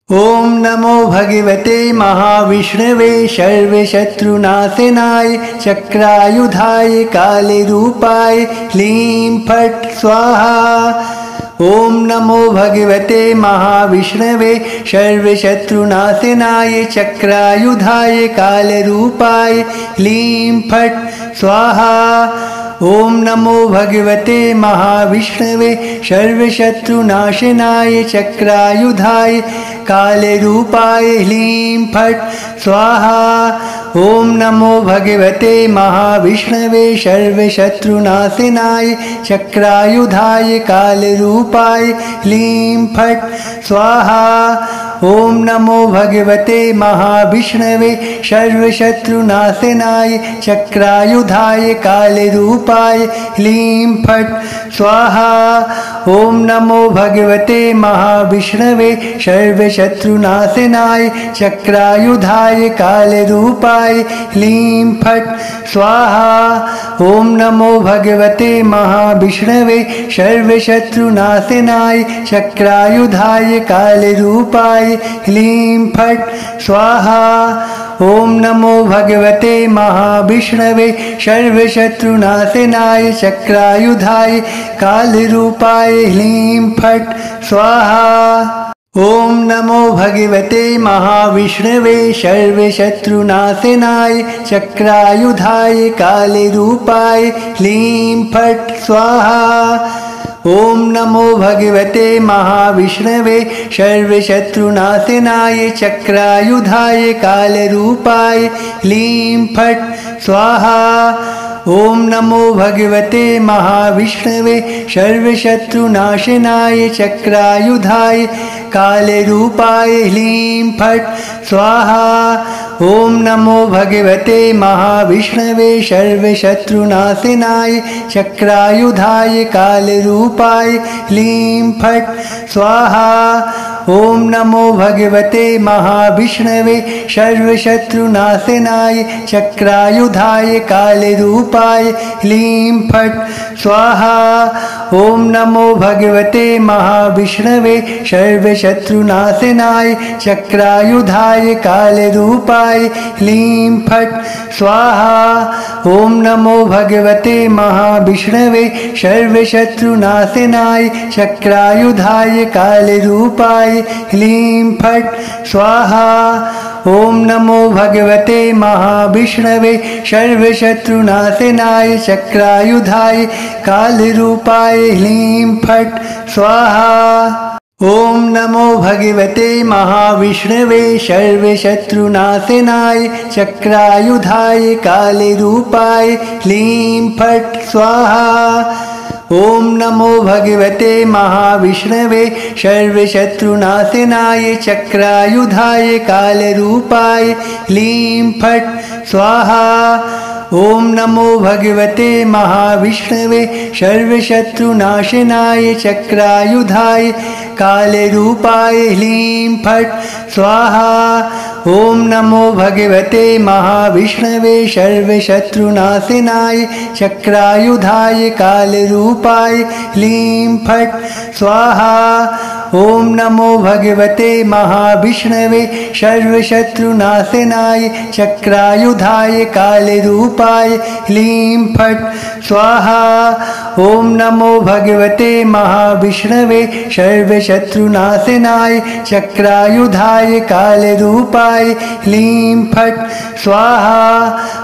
ओम नमो भगवते महाविष्णवे सर्वशत्रुनाशनाय चक्रायुधाय कालरूपाय ह्लीं फट् स्वाहा। ओम नमो भगवते महाविष्णवे सर्वशत्रुनाशनाय चक्रायुधाय कालरूपाय ह्लीं फट् स्वाहा। ओम नमो भगवते महाविष्णवे सर्वशत्रुनाशनाय चक्रायुधाय कालरूपाय ह्लीं फट् स्वाहा। ओम नमो भगवते महाविष्णवे सर्वशत्रुनाशनाय चक्रायुधाय कालरूपाय ह्लीं फट् स्वाहा। ओम नमो भगवते महाविष्णवे सर्वशत्रुनाशनाय चक्रायुधाय कालरूपाय ह्लीं फट् स्वाहा। ओम नमो भगवते महाविष्णवे सर्वशत्रुनाशनाय चक्रायुधाय कालरूपाय ह्लीं फट् स्वाहा। ओम नमो भगवते महाविष्णवे सर्वशत्रुनाशनाय चक्रायुधाय कालरूपाय ह्लीं फट् स्वाहा। ओम नमो भगवते महाविष्णवे सर्वशत्रुनाशनाय चक्रायुधाय कालरूपाय ह्लीं फट् स्वाहा। ओम नमो भगवते महाविष्णवे सर्वशत्रुनाशनाय चक्रायुधाय कालरूपाय ह्लीं फट् स्वाहा। ओम नमो भगवते महाविष्णवे सर्वशत्रुनाशनाय चक्रायुधाय कालरूपाय ह्लीं फट् स्वाहा। ओम नमो भगवते महाविष्णवे सर्वशत्रुनाशनाय चक्रायुधाय कालरूपाय ह्लीं फट् स्वाहा। ओम नमो भगवते महाविष्णवे सर्वशत्रुनाशनाय चक्रायुधाय कालरूपाय ह्लीं फट् स्वाहा। ओम नमो भगवते महाविष्णवे सर्वशत्रुनाशनाय चक्रायुधाय कालरूपाय ह्लीं फट् स्वाहा। ओम नमो भगवते महाविष्णवे सर्वशत्रुनाशनाय चक्रायुधाय कालरूपाय ह्लीं फट् स्वाहा। ओम नमो भगवते महाविष्णवे सर्वशत्रुनाशनाय चक्रायुधाय कालरूपाय ह्लीं फट् स्वाहा। ओम नमो भगवते महाविष्णवे सर्वशत्रुनाशनाय चक्रायुधाय कालरूपाय ह्लीं फट् स्वाहा। ओम नमो भगवते महाविष्णवे सर्वशत्रुनाशनाय चक्रायुधाय कालरूपाय ह्लीं फट् स्वाहा। ओम नमो भगवते महाविष्णवे सर्वशत्रुनाशनाय चक्रायुधाय कालरूपाय ह्लीं फट् स्वाहा। ओम नमो भगवते महाविष्णवे सर्वशत्रुनाशनाय चक्रायुधाय कालरूपाय ह्लीं फट् स्वाहा। ओम नमो भगवते महाविष्णवे सर्वशत्रुनाशनाय चक्रायुधाय कालरूपाय ह्लीं फट् स्वाहा। ओम नमो भगवते महाविष्णवे सर्वशत्रुनाशनाय चक्रायुधाय कालरूपाय ह्लीं फट् स्वाहा। ओम नमो भगवते महाविष्णवे सर्वशत्रुनाशनाय चक्रायुधाय कालरूपाय ह्लीं फट् स्वाहा।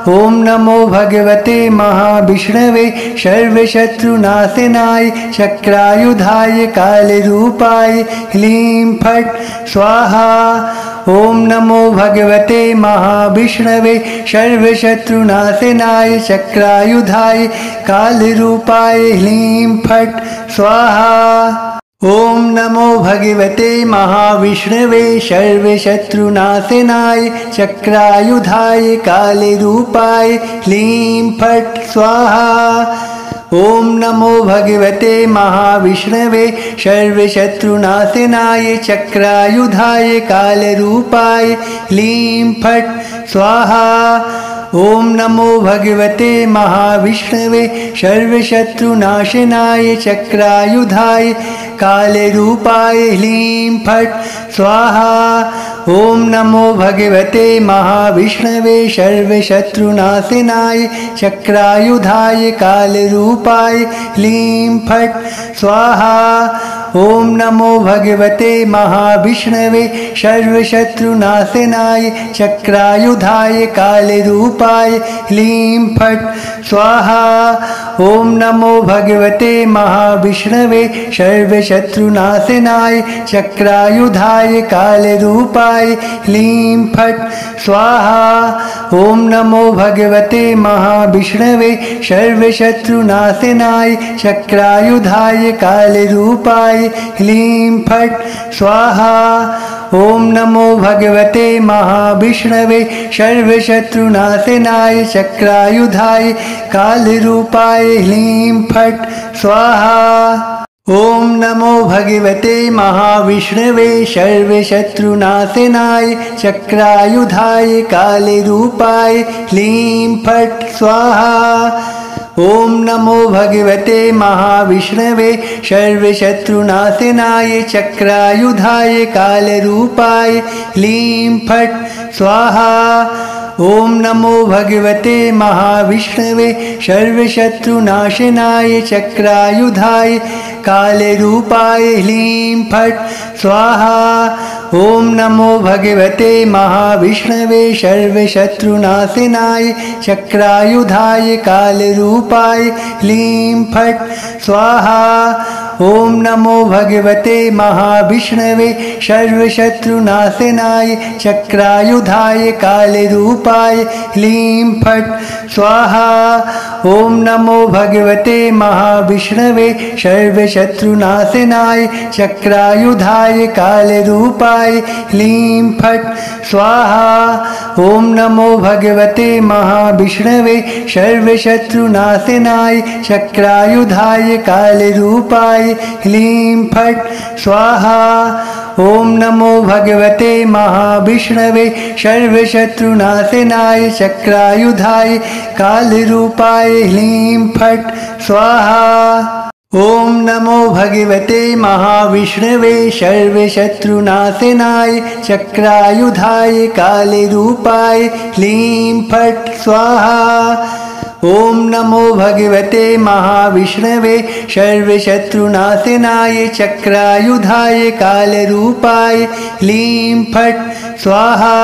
ओम नमो भगवते महाविष्णवे सर्वशत्रुनाशनाय चक्रायुधाय कालरूपाय ह्लीं फट् स्वाहा। ओम नमो भगवते महाविष्णवे सर्वशत्रुनाशनाय चक्रायुधाय कालरूपाय ह्लीं फट् स्वाहा। ओम नमो भगवते महाविष्णवे सर्वशत्रुनाशनाय चक्रायुधाय कालरूपाय ह्लीं फट् स्वाहा। ओम नमो भगवते महाविष्णवे सर्वशत्रुनाशनाय चक्रायुधाय कालरूपाय ह्लीं फट् स्वाहा। ॐ नमो भगवते महाविष्णवे सर्वशत्रुनाशनाय चक्रायुधाय कालरूपाय ह्लीं फट् स्वाहा। ॐ नमो भगवते महाविष्णवे सर्वशत्रुनाशनाय चक्रायुधाय कालरूपाय ह्लीं फट् स्वाहा। ॐ नमो भगवते महाविष्णवे सर्वशत्रुनाशनाय चक्रायुधाय कालरूपाय ह्लीं फट् स्वाहा। ॐ नमो भगवते महाविष्णवे सर्वशत्रुनाशनाय चक्रायुधाय कालरूपाय ह्लीं फट् स्वाहा। ॐ नमो भगवते महाविष्णवे सर्वशत्रुनाशनाय चक्रायुधाय कालरूपाय ह्लीं फट् स्वाहा। ॐ नमो भगवते महाविष्णवे सर्वशत्रुनाशनाय चक्रायुधाय कालरूपाय ह्लीं फट् स्वाहा। ॐ नमो भगवते महाविष्णवे सर्वशत्रुनाशनाय चक्रायुधाय कालरूपाय ह्लीं फट् स्वाहा। ॐ नमो भगवते महाविष्णवे सर्वशत्रुनाशनाय चक्रायुधाय कालरूपाय ह्लीं फट् स्वाहा। ॐ नमो भगवते महाविष्णवे सर्वशत्रुनाशनाय चक्रायुधाय कालरूपाय ह्लीं फट् स्वाहा। ॐ नमो भगवते महाविष्णवे सर्वशत्रुनाशनाय चक्रायुधाय कालरूपाय ह्लीं फट् स्वाहा। ॐ नमो भगवते महाविष्णवे सर्वशत्रुनाशनाय चक्रायुधाय कालरूपाय ह्लीं फट् स्वाहा। ॐ नमो भगवते महाविष्णवे सर्वशत्रुनाशनाय चक्रायुधाय कालरूपाय ह्लीं फट् स्वाहा। ॐ नमो भगवते महाविष्णवे सर्वशत्रुनाशनाय चक्रायुधाय कालरूपाय ह्लीं फट् स्वाहा। ॐ नमो भगवते महाविष्णवे सर्वशत्रुनाशनाय चक्रायुधाय कालरूपाय ह्लीं फट् स्वाहा। ॐ नमो भगवते महाविष्णवे सर्वशत्रुनाशनाय चक्रायुधाय कालरूपाय ह्लीं फट् स्वाहा। ॐ नमो भगवते महाविष्णवे सर्वशत्रुनाशनाय चक्रायुधाय कालरूपाय ह्लीं फट् स्वाहा।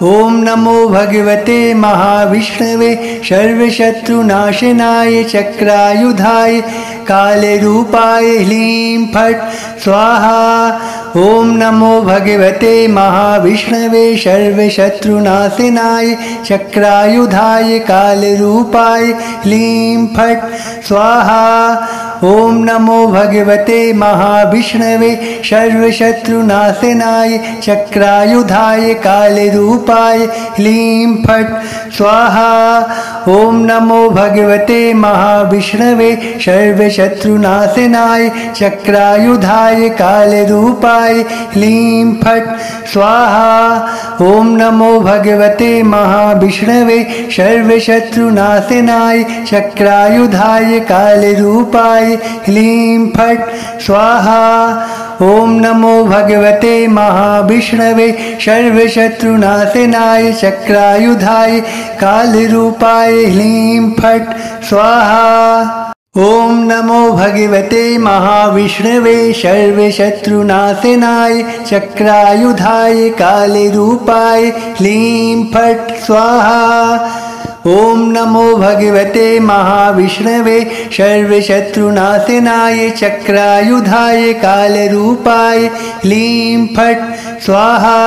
ॐ नमो भगवते महाविष्णवे सर्वशत्रुनाशनाय चक्रायुधाय कालरूपाय ह्लीं फट् स्वाहा। ॐ नमो भगवते महाविष्णवे सर्वशत्रुनाशनाय चक्रायुधाय कालरूपाय ह्लीं फट् स्वाहा। ॐ नमो भगवते महाविष्णवे सर्वशत्रुनाशनाय चक्रायुधाय कालरूपाय ह्लीं फट् स्वाहा। ॐ नमो भगवते महाविष्णवे सर्वशत्रुनाशनाय चक्रायुधाय कालरूपाय ह्लीं फट् स्वाहा। ॐ नमो भगवते महाविष्णवे सर्वशत्रुनाशनाय चक्रायुधाय कालरूपाय ह्लीं फट् स्वाहा। ॐ नमो भगवते महाविष्णवे सर्वशत्रुनाशनाय चक्रायुधाय कालरूपाय ह्लीं फट् स्वाहा। ॐ नमो भगवते महाविष्णवे सर्वशत्रुनाशनाय चक्रायुधाय कालरूपाय ह्लीं फट् स्वाहा। ॐ नमो भगवते महाविष्णवे सर्वशत्रुनाशनाय चक्रायुधाय कालरूपाय ह्लीं फट् स्वाहा।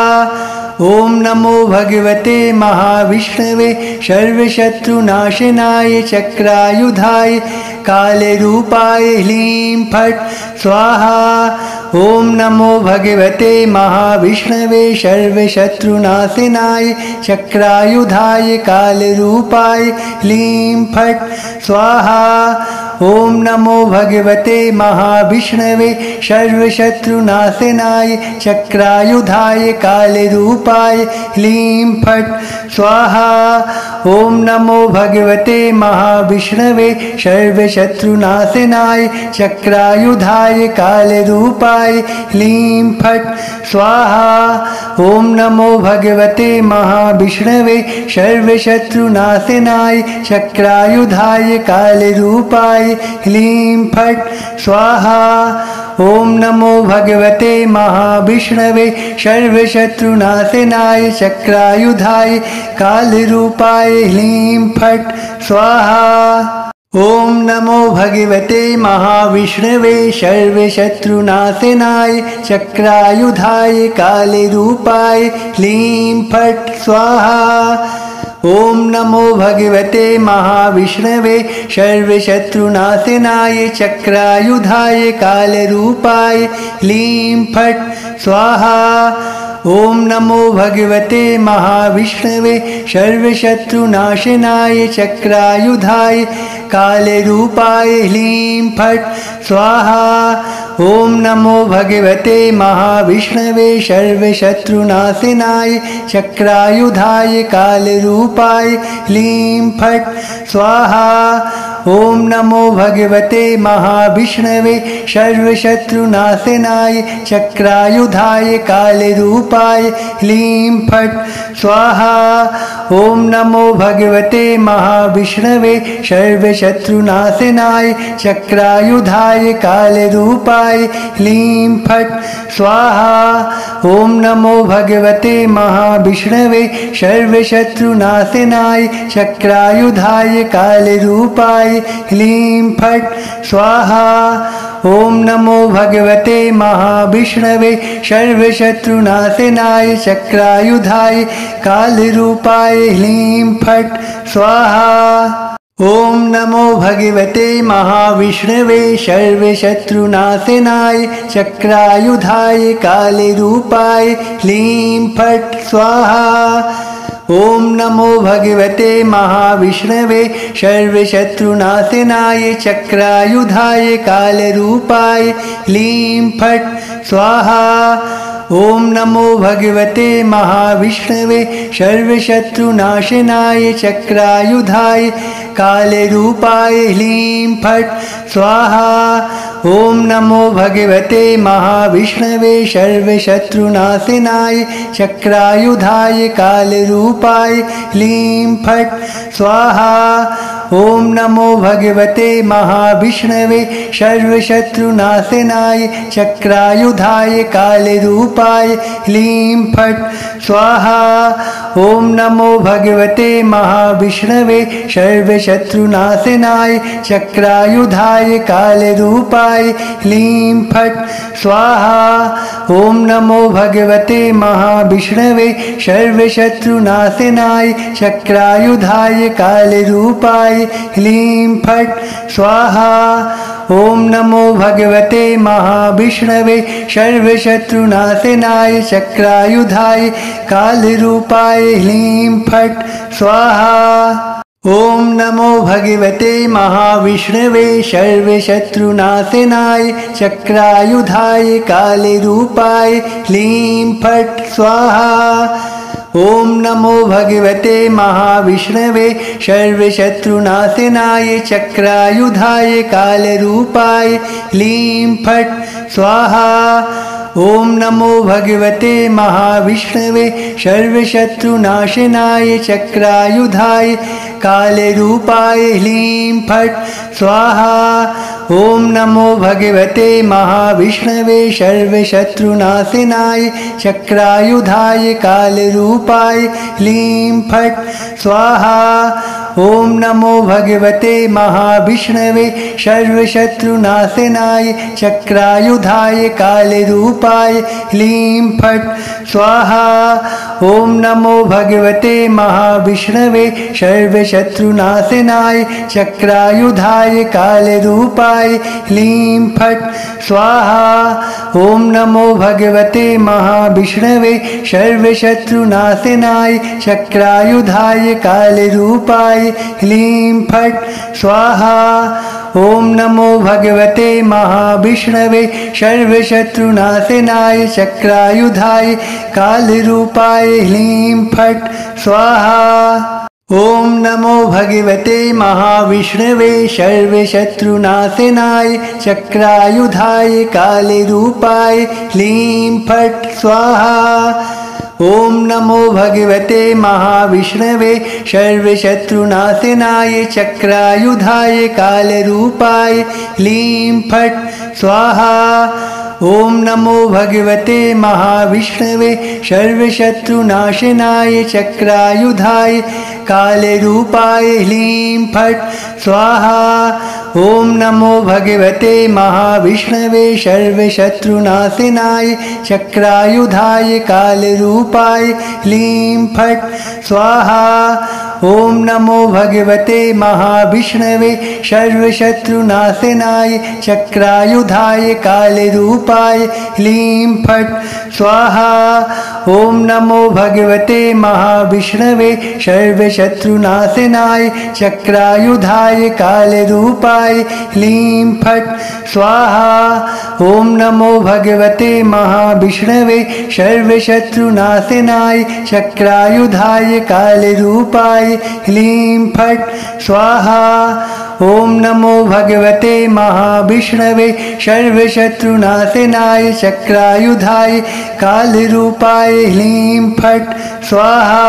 ॐ नमो भगवते महाविष्णवे सर्वशत्रुनाशनाय चक्रायुधाय कालरूपाय ह्लीं फट् स्वाहा। ॐ नमो भगवते महाविष्णवे सर्वशत्रुनाशनाय चक्रायुधाय कालरूपाय ह्लीं फट् स्वाहा। ॐ नमो भगवते महाविष्णवे सर्वशत्रुनाशनाय चक्रायुधाय कालरूपाय ह्लीं फट् स्वाहा। ॐ नमो भगवते महाविष्णवे सर्वशत्रुनाशनाय चक्रायुधाय कालरूपाय ह्लीं फट् स्वाहा। ॐ नमो भगवते महाविष्णवे सर्वशत्रुनाशनाय चक्रायुधाय कालरूपाय ह्लीं फट् स्वाहा। ॐ नमो भगवते महाविष्णवे सर्वशत्रुनाशनाय चक्रायुधाय कालरूपाय ह्लीं फट् स्वाहा। ॐ नमो भगवते महाविष्णवे सर्वशत्रुनाशनाय चक्रायुधाय कालरूपाय ह्लीं फट् स्वाहा। ॐ नमो भगवते महाविष्णवे सर्वशत्रुनाशनाय चक्रायुधाय कालरूपाय ह्लीं फट् स्वाहा। ॐ नमो भगवते महाविष्णवे सर्वशत्रुनाशनाय चक्रायुधाय कालरूपाय ह्लीं फट् स्वाहा। ॐ नमो भगवते महाविष्णवे सर्वशत्रुनाशनाय चक्रायुधाय कालरूपाय ह्लीं फट् स्वाहा। ॐ नमो भगवते महाविष्णवे सर्वशत्रुनाशनाय चक्रायुधाय कालरूपाय ह्लीं फट् स्वाहा। ॐ नमो भगवते महाविष्णवे सर्वशत्रुनाशनाय चक्रायुधाय कालरूपाय ह्लीं फट् स्वाहा। ॐ नमो भगवते महाविष्णवे सर्वशत्रुनाशनाय चक्रायुधाय कालरूपाय ह्लीं फट् स्वाहा। ॐ नमो भगवते महाविष्णवे सर्वशत्रुनाशनाय चक्रायुधाय कालरूपाय ह्लीं फट् स्वाहा। ॐ नमो भगवते महाविष्णवे सर्वशत्रुनाशनाय चक्रायुधाय कालरूपाय ह्लीं फट् स्वाहा। ॐ नमो भगवते महाविष्णवे सर्वशत्रुनाशनाय चक्रायुधाय कालरूपाय ह्लीं फट् स्वाहा। ॐ नमो भगवते महाविष्णवे सर्वशत्रुनाशनाय चक्रायुधाय कालरूपाय ह्लीं फट् स्वाहा। ॐ नमो भगवते महाविष्णवे सर्वशत्रुनाशनाय चक्रायुधाय कालरूपाय ह्लीं फट् स्वाहा। ॐ नमो भगवते महाविष्णवे सर्वशत्रुनाशनाय चक्रायुधाय कालरूपाय ह्लीं फट् स्वाहा। ॐ नमो भगवते महाविष्णवे सर्वशत्रुनाशनाय चक्रायुधाय कालरूपाय ह्लीं फट् स्वाहा। ॐ नमो भगवते महाविष्णवे सर्वशत्रुनाशनाय चक्रायुधाय कालरूपाय ह्लीं फट् स्वाहा। ॐ नमो भगवते महाविष्णवे सर्वशत्रुनाशनाय चक्रायुधाय कालरूपाय ह्लीं फट् स्वाहा। ॐ नमो भगवते महाविष्णवे सर्वशत्रुनाशनाय चक्रायुधाय कालरूपाय ह्लीं फट् स्वाहा। ॐ नमो भगवते महाविष्णवे सर्वशत्रुनाशनाय चक्रायुधाय कालरूपाय ह्लीं फट् स्वाहा। ॐ नमो भगवते महाविष्णवे सर्वशत्रुनाशनाय चक्रायुधाय कालरूपाय ह्लीं फट् स्वाहा। ॐ नमो भगवते महाविष्णवे सर्वशत्रुनाशनाय चक्रायुधाय कालरूपाय ह्लीं फट् स्वाहा। ॐ नमो भगवते महाविष्णवे सर्वशत्रुनाशनाय चक्रायुधाय कालरूपाय ह्लीं फट् स्वाहा। ॐ नमो भगवते महाविष्णवे सर्वशत्रुनाशनाय चक्रायुधाय कालरूपाय ह्लीं फट् स्वाहा। ॐ नमो भगवते महाविष्णवे सर्वशत्रुनाशनाय चक्रायुधाय कालरूपाय ह्लीं फट् स्वाहा। ओम नमो भगवते महाविष्णवे सर्वशत्रुनाशनाय चक्रायुधाय कालरूपाय ह्लीं फट् स्वाहा। ओम नमो भगवते महाविष्णवे सर्वशत्रुनाशनाय चक्रायुधाय कालरूपाय ह्लीं फट् स्वाहा। ओम नमो भगवते महाविष्णवे सर्वशत्रुनाशनाय चक्रायुधाय कालरूपाय ह्लीं फट् स्वाहा। ओम नमो भगवते महाविष्णवे सर्वशत्रुनाशनाय चक्रायुधाय कालरूपाय ह्लीं फट् स्वाहा। ओम नमो भगवते महाविष्णवे सर्वशत्रुनाशनाय चक्रायुधाय कालरूपाय ह्लीं फट् स्वाहा। ओम नमो भगवते महाविष्णवे सर्वशत्रुनाशनाय चक्रायुधाय कालरूपाय ह्लीं फट् स्वाहा। ओम नमो भगवते महाविष्णवे सर्वशत्रुनाशनाय चक्रायुधाय कालरूपाय ह्लीं फट् स्वाहा। ओम नमो भगवते महाविष्णवे सर्वशत्रुनाशनाय चक्रायुधाय कालरूपाय ह्लीं फट् स्वाहा। ओम नमो भगवते महाविष्णवे सर्वशत्रुनाशनाय चक्रायुधाय कालरूपाय ह्लीं फट् स्वाहा।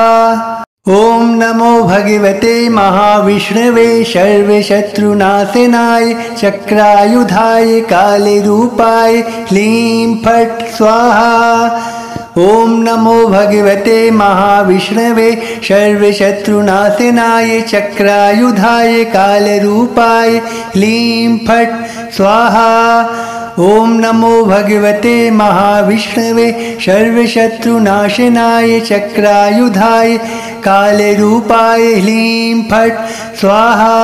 ओम नमो भगवते महाविष्णवे सर्वशत्रुनाशनाय चक्रायुधाय कालरूपाय ह्लीं फट् स्वाहा। ओम नमो भगवते महाविष्णवे सर्वशत्रुनाशनाय चक्रायुधाय कालरूपाय ह्लीं फट् स्वाहा। ओम नमो भगवते महाविष्णवे सर्वशत्रुनाशनाय चक्रायुधाय कालरूपाय ह्लीं फट् स्वाहा।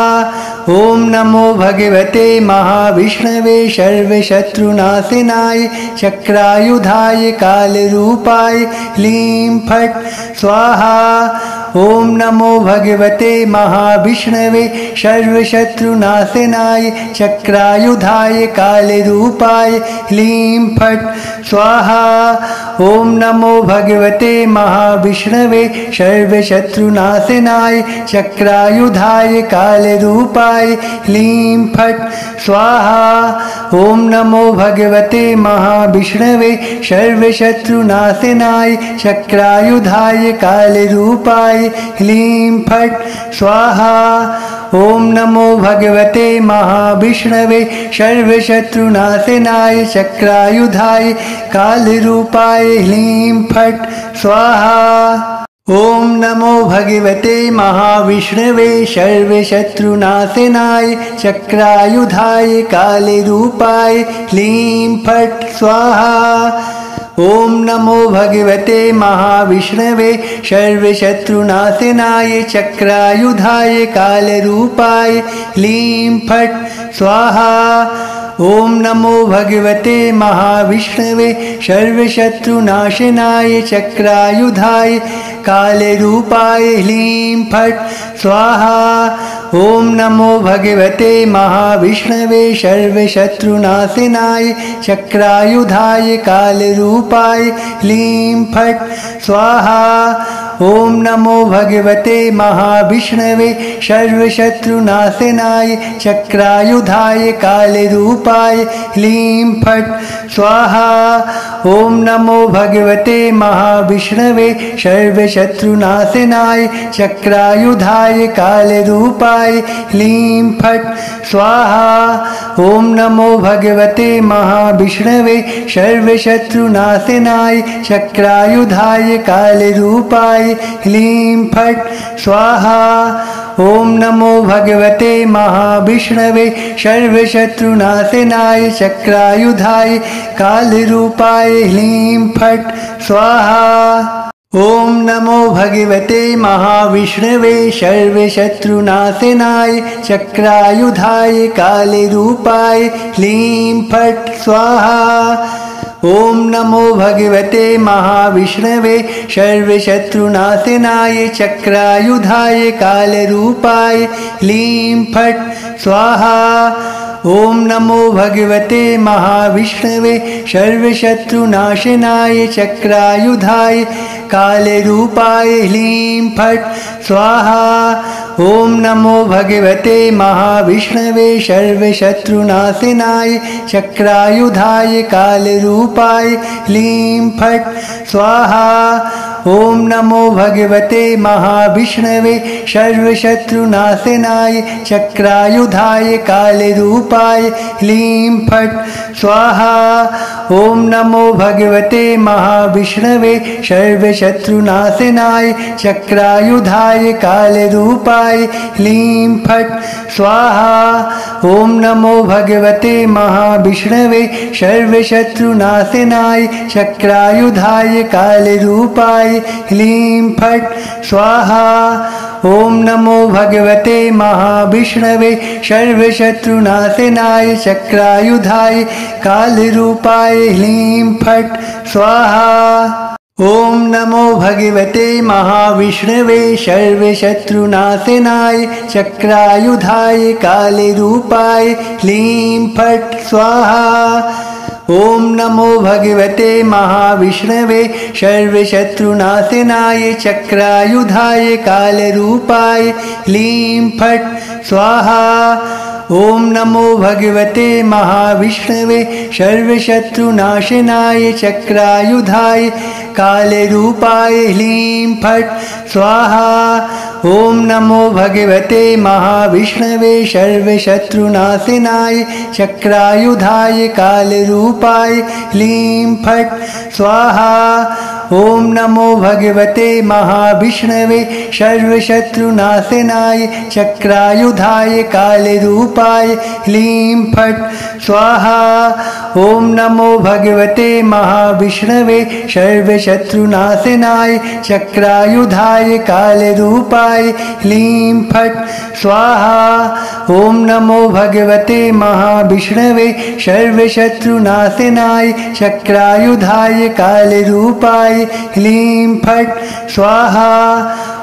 ओम नमो भगवते महाविष्णवे सर्वशत्रुनाशनाय चक्रायुधाय कालरूपाय ह्लीं फट् स्वाहा। ओम नमो भगवते महाविष्णवे सर्वशत्रुनाशनाय चक्रायुधाय कालरूपाय ह्लीं फट् स्वाहा। ओम नमो भगवते महाविष्णवे सर्वशत्रुनाशनाय चक्रायुधाय कालरूपाय ह्लीं फट् स्वाहा। ओम नमो भगवते महाविष्णवे सर्वशत्रुनाशनाय चक्रायुधाय कालरूपाय ह्लीं फट् स्वाहा। ओम नमो भगवते महाविष्णवे सर्वशत्रुनाशनाय चक्रायुधाय कालरूपाय ह्लीं फट् स्वाहा। ओम नमो भगवते महाविष्णवे सर्वशत्रुनाशनाय चक्रायुधाय कालरूपाय ह्लीं फट् स्वाहा। ओम नमो भगवते महाविष्णवे सर्वशत्रुनाशनाय चक्रायुधाय कालरूपाय ह्लीं फट् स्वाहा। ओम नमो भगवते महाविष्णवे सर्वशत्रुनाशनाय चक्रायुधाय कालरूपाय ह्लीं फट् स्वाहा। ओम नमो भगवते महाविष्णवे सर्वशत्रुनाशनाय चक्रायुधाय कालरूपाय ह्लीं फट् स्वाहा। ओम नमो भगवते महाविष्णवे सर्वशत्रुनाशनाय चक्रायुधाय कालरूपाय ह्लीं फट् स्वाहा। ओम नमो भगवते महाविष्णवे सर्वशत्रुनाशनाय चक्रायुधाय कालरूपाय ह्लीं फट् स्वाहा। ओम नमो भगवते महाविष्णवे सर्वशत्रुनाशनाय चक्रायुधाय कालरूपाय ह्लीं फट् स्वाहा। ओम नमो भगवते महाविष्णवे सर्वशत्रुनाशनाय चक्रायुधाय कालरूपाय ह्लीं फट् स्वाहा। ओम नमो भगवते महाविष्णवे सर्वशत्रुनाशनाय चक्रायुधाय कालरूपाय ह्लीं फट् स्वाहा। ॐ नमो भगवते महाविष्णवे सर्वशत्रुनाशनाय चक्रायुधाय कालरूपाय ह्लीं फट् स्वाहा। ॐ नमो भगवते महाविष्णवे सर्वशत्रुनाशनाय चक्रायुधाय कालरूपाय ह्लीं फट् स्वाहा। ॐ नमो भगवते महाविष्णवे सर्वशत्रुनाशनाय चक्रायुधाय कालरूपाय ह्लीं फट् स्वाहा। ॐ नमो भगवते महाविष्णवे सर्वशत्रुनाशनाय चक्रायुधाय कालरूपाय ह्लीं फट् स्वाहा। ॐ नमो भगवते महाविष्णवे सर्वशत्रुनाशनाय चक्रायुधाय कालरूपाय ह्लीं फट् स्वाहा। ॐ नमो भगवते महाविष्णवे सर्वशत्रुनाशनाय चक्रायुधाय कालरूपाय ह्लीं फट् स्वाहा। ॐ नमो भगवते महाविष्णवे सर्वशत्रुनाशनाय चक्रायुधाय कालरूपाय ह्लीं फट् स्वाहा। ॐ नमो भगवते महाविष्णवे सर्वशत्रुनाशनाय चक्रायुधाय कालरूपाय ह्लीं फट् स्वाहा। ॐ नमो भगवते महाविष्णवे सर्वशत्रुनाशनाय चक्रायुधाय कालरूपाय ह्लीं फट् स्वाहा। ॐ नमो भगवते महाविष्णवे सर्वशत्रुनाशनाय चक्रायुधाय कालरूपाय ह्लीं फट् स्वाहा। ॐ नमो भगवते महाविष्णवे सर्वशत्रुनाशनाय चक्रायुधाय कालरूपाय ह्लीं फट् स्वाहा। ॐ नमो भगवते महाविष्णवे सर्वशत्रुनाशनाय चक्रायुधाय कालरूपाय ह्लीं फट् स्वाहा। ॐ नमो भगवते महाविष्णवे सर्वशत्रुनाशनाय चक्रायुधाय कालरूपाय ह्लीं फट् स्वाहा। ॐ नमो भगवते महाविष्णवे सर्वशत्रुनाशनाय चक्रायुधाय कालरूपाय ह्लीं फट् स्वाहा।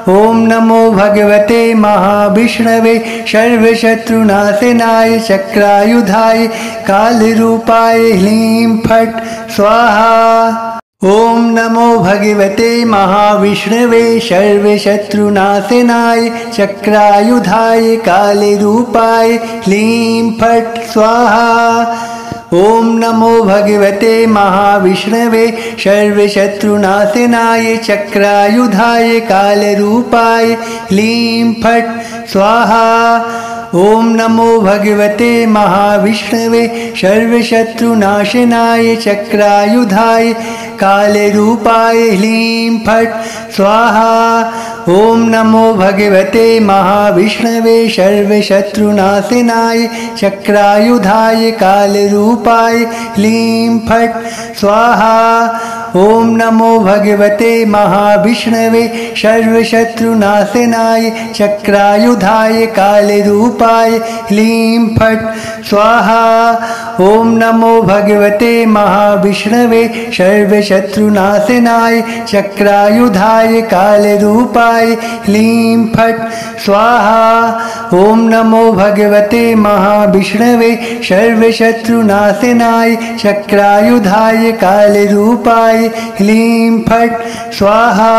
ॐ नमो भगवते महाविष्णवे सर्वशत्रुनाशनाय चक्रायुधाय कालरूपाय ह्लीं फट् स्वाहा। ॐ नमो भगवते महाविष्णवे सर्वशत्रुनाशनाय चक्रायुधाय कालरूपाय ह्लीं फट् स्वाहा। ॐ नमो भगवते महाविष्णवे सर्वशत्रुनाशनाय चक्रायुधाय कालरूपाय ह्लीं फट् स्वाहा। ॐ नमो भगवते महाविष्णवे सर्वशत्रुनाशनाय चक्रायुधाय कालरूपाय ह्लीं फट् स्वाहा। ॐ नमो भगवते महाविष्णवे सर्वशत्रुनाशनाय चक्रायुधाय कालरूपाय ह्लीं फट् स्वाहा। ॐ नमो भगवते महाविष्णवे सर्वशत्रुनाशनाय चक्रायुधाय कालरूपाय ह्लीं फट् स्वाहा। ॐ नमो भगवते महाविष्णवे सर्वशत्रुनाशनाय चक्रायुधाय कालरूपाय ह्लीं फट् स्वाहा। ॐ नमो भगवते महाविष्णवे सर्वशत्रुनाशनाय चक्रायुधाय कालरूपाय ह्लीं फट् स्वाहा।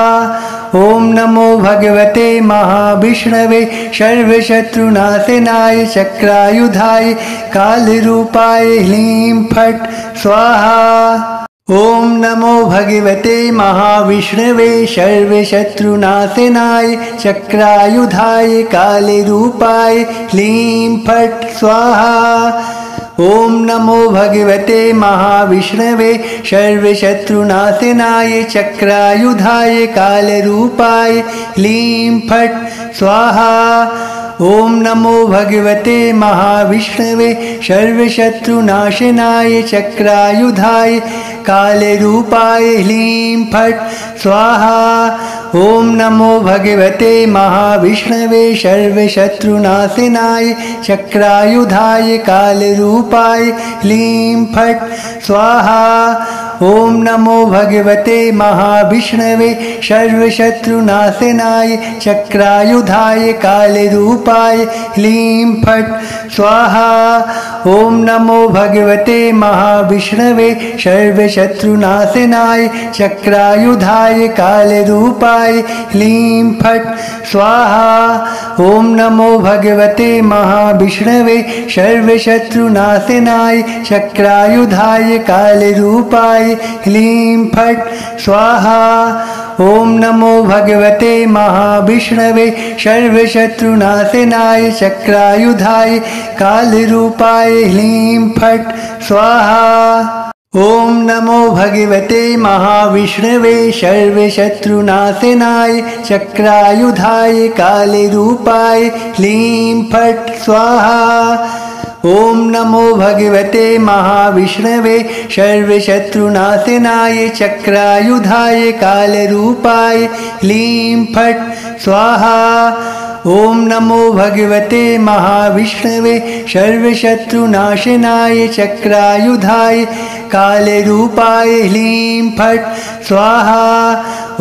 ॐ नमो भगवते महाविष्णवे सर्वशत्रुनाशनाय चक्रायुधाय कालरूपाय ह्लीं फट् स्वाहा। ॐ नमो भगवते महाविष्णवे सर्वशत्रुनाशनाय चक्रायुधाय कालरूपाय ह्लीं फट् स्वाहा। ॐ नमो भगवते महाविष्णवे सर्वशत्रुनाशनाय चक्रायुधाय कालरूपाय ह्लीं फट् स्वाहा। ॐ नमो भगवते महाविष्णवे सर्वशत्रुनाशनाय चक्रायुधाय कालरूपाय ह्लीं फट् स्वाहा। ॐ नमो भगवते महाविष्णवे सर्वशत्रुनाशनाय चक्रायुधाय कालरूपाय ह्लीं फट् स्वाहा। ॐ नमो भगवते महाविष्णवे सर्वशत्रुनाशनाय चक्रायुधाय कालरूपाय ह्लीं फट् स्वाहा। ॐ नमो भगवते महाविष्णवे सर्वशत्रुनाशनाय चक्रायुधाय कालरूपाय ह्लीं फट् स्वाहा। ॐ नमो भगवते महाविष्णवे सर्वशत्रुनाशनाय चक्रायुधाय कालरूपाय ह्लीं फट् स्वाहा। ॐ नमो भगवते महाविष्णवे सर्वशत्रुनाशनाय चक्रायुधाय कालरूपाय ह्लीं फट् स्वाहा। ॐ नमो भगवते महाविष्णवे सर्वशत्रुनाशनाय चक्रायुधाय कालरूपाय ह्लीं फट् स्वाहा। ॐ नमो भगवते महाविष्णवे सर्वशत्रुनाशनाय चक्रायुधाय कालरूपाय ह्लीं फट् स्वाहा। ॐ नमो भगवते महाविष्णवे सर्वशत्रुनाशनाय चक्रायुधाय कालरूपाय ह्लीं फट् स्वाहा।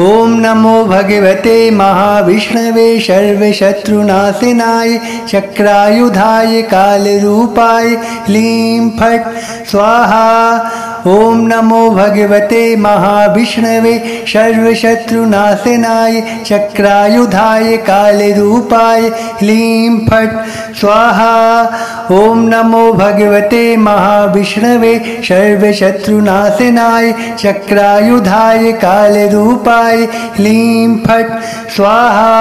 ॐ नमो भगवते महाविष्णवे सर्वशत्रुनाशनाय चक्रायुधाय कालरूपाय ह्लीं फट् स्वाहा। ॐ नमो भगवते महाविष्णवे सर्वशत्रुनाशनाय चक्रायुधाय कालरूपाय ह्लीं फट् स्वाहा। ॐ नमो भगवते महाविष्णवे सर्वशत्रुनाशनाय चक्रायुधाय कालरूपाय ह्लीं फट् स्वाहा।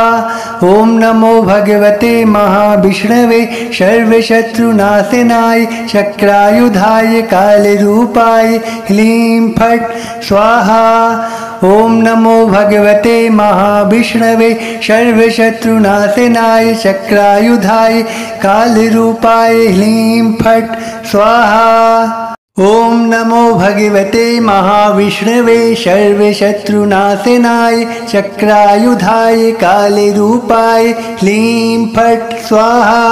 ॐ नमो भगवते महाविष्णवे सर्वशत्रुनाशनाय चक्रायुधाय कालरूपाय ह्लीं फट् स्वाहा। ॐ नमो भगवते महाविष्णवे सर्वशत्रुनाशनाय चक्रायुधाय कालरूपाय ह्लीं फट् स्वाहा। ॐ नमो भगवते महाविष्णवे सर्वशत्रुनाशनाय चक्रायुधाय कालरूपाय ह्लीं फट् स्वाहा।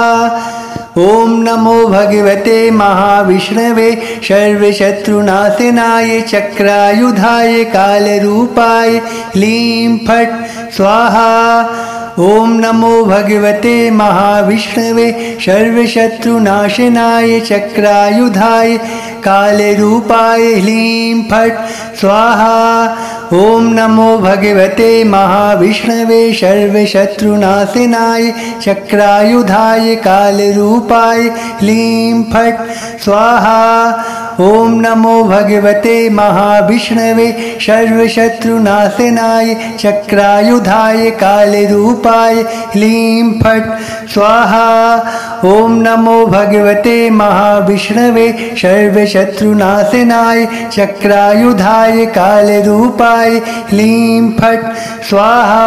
ॐ नमो भगवते महाविष्णवे सर्वशत्रुनाशनाय चक्रायुधाय कालरूपाय ह्लीं फट् स्वाहा। ॐ नमो भगवते महाविष्णवे सर्वशत्रुनाशनाय चक्रायुधाय कालरूपाय ह्लीं फट् स्वाहा। ॐ नमो भगवते महाविष्णवे सर्वशत्रुनाशनाय चक्रायुधाय कालरूपाय ह्लीं फट् स्वाहा। ॐ नमो भगवते महाविष्णवे सर्वशत्रुनाशनाय चक्रायुधाय कालरूपाय ह्लीं फट् स्वाहा। ॐ नमो भगवते महाविष्णवे सर्वशत्रुनाशनाय चक्रायुधाय कालरूपाय ह्लीं फट् स्वाहा।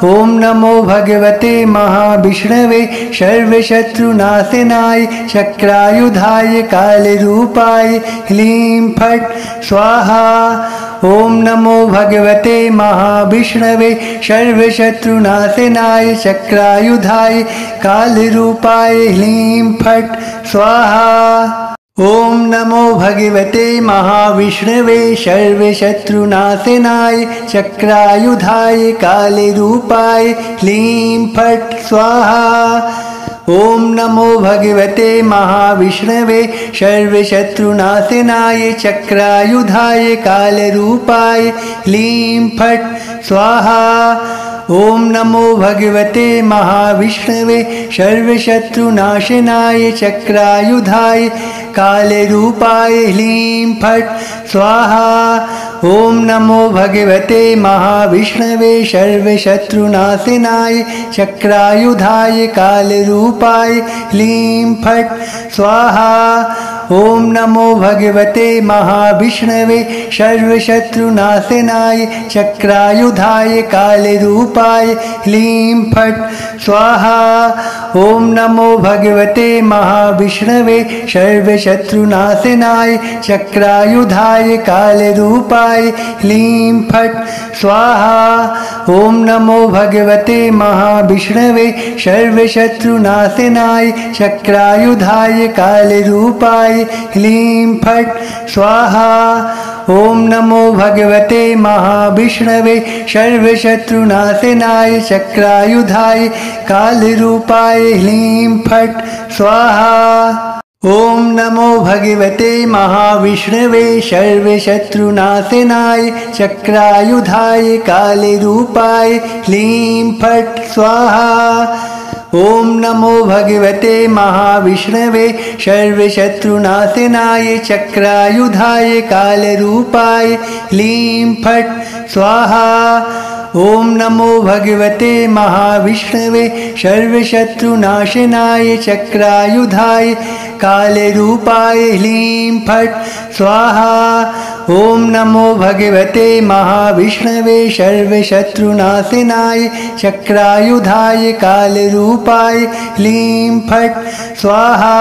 ॐ नमो भगवते महाविष्णवे सर्वशत्रुनाशनाय चक्रायुधाय कालरूपाय ह्लीं फट् स्वाहा। ॐ नमो भगवते महाविष्णवे सर्वशत्रुनाशनाय चक्रायुधाय कालरूपाय ह्लीं फट् स्वाहा। ॐ नमो भगवते महाविष्णवे सर्वशत्रुनाशनाय चक्रायुधाय कालरूपाय ह्लीं फट् स्वाहा। ॐ नमो भगवते महाविष्णवे सर्वशत्रुनाशनाय चक्रायुधाय कालरूपाय ह्लीं फट् स्वाहा। ॐ नमो भगवते महाविष्णवे सर्वशत्रुनाशनाय चक्रायुधाय कालरूपाय ह्लीं फट् स्वाहा। ॐ नमो भगवते महाविष्णवे सर्वशत्रुनाशनाय चक्रायुधाय कालरूपाय ह्लीं फट् स्वाहा। ॐ नमो भगवते महाविष्णवे सर्वशत्रुनाशनाय चक्रायुधाय कालरूपाय ह्लीं फट् स्वाहा। ॐ नमो भगवते महाविष्णवे सर्वशत्रुनाशनाय चक्रायुधाय कालरूपाय ह्लीं फट् स्वाहा। ॐ नमो भगवते महाविष्णवे सर्वशत्रुनाशनाय चक्रायुधाय कालरूपाय ह्लीं फट् स्वाहा। ॐ नमो भगवते महाविष्णवे सर्वशत्रुनाशनाय चक्रायुधाय कालरूपाय ह्लीं फट् स्वाहा। ॐ नमो भगवते महाविष्णवे सर्वशत्रुनाशनाय चक्रायुधाय कालरूपाय ह्लीं फट् स्वाहा। ॐ नमो भगवते महाविष्णवे सर्वशत्रुनाशनाय चक्रायुधाय कालरूपाय ह्लीं फट् स्वाहा। ॐ नमो भगवते महाविष्णवे सर्वशत्रुनाशनाय चक्रायुधाय कालरूपाय ह्लीं फट् स्वाहा। ॐ नमो भगवते महाविष्णवे सर्वशत्रुनाशनाय चक्रायुधाय कालरूपाय ह्लीं फट् स्वाहा।